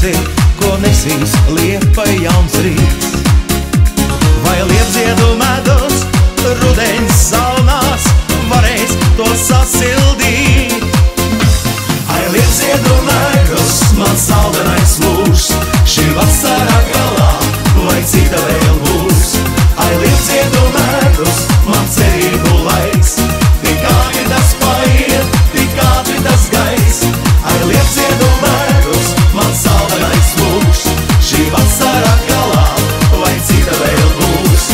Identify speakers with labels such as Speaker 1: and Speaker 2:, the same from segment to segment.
Speaker 1: esi, ko nesīs liepa jauns rīts. Vai liepziedu medus rudeņs salnās varēs to sasildīt? Ai, liepziedu medus, man saldenais mūžs, šī vasarā galā, vai cita vēl būs? Ai, liepziedu medus, man cerību laiks, tik ātri tas paiet, tik ātri tas gais. Ai, liepziedu medus, man saldenais mūžs, šī vasarā galā, vai cita vēl būs?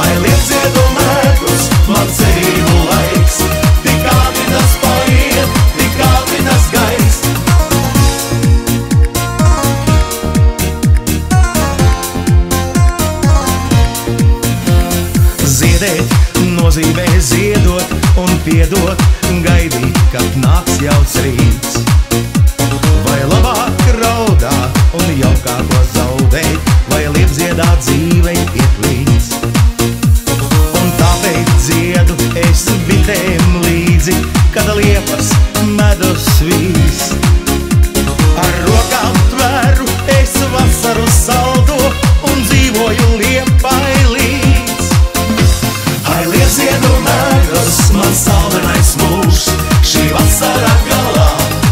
Speaker 1: Ai, liepziedu medus, man cerību laiks, tik ātri tas paiet, tik ātri tas gais. Ziedēt nozīmē ziedot un piedot, gaidīt, kad nāks jauns rīts. Vai labāk raudāt un jaukāko zaudēt, vai liepziedāt dzīvei iet līdz. Un tāpēc dziedu es bitēm līdzi, kad liepas medus svīs. Ar rokām tveru es vasaru saldo un dzīvoju liepai līdz. Ai, liepziedu medus, man saldenais mūžs, šī vasarā galā,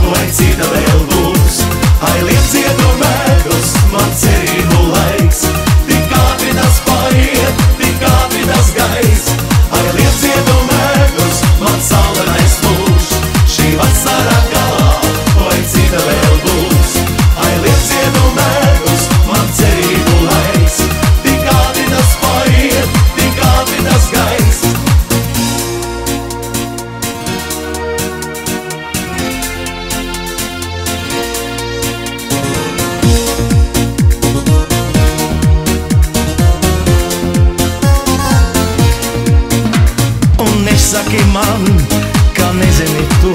Speaker 1: vai cita vēl būs? Ai, liepziedu medus, man cerību laiks, tik ātri tas paiet, tik ātri tas gais. Ai, liepziedu medus, man saldenais mūžs, šī vasarā galā, vai cita vēl būs? Ai, liepziedu medus, man cerību laiks, tik ātri tas paiet, tik ātri tas gais. Un nesaki man, ka nezini to,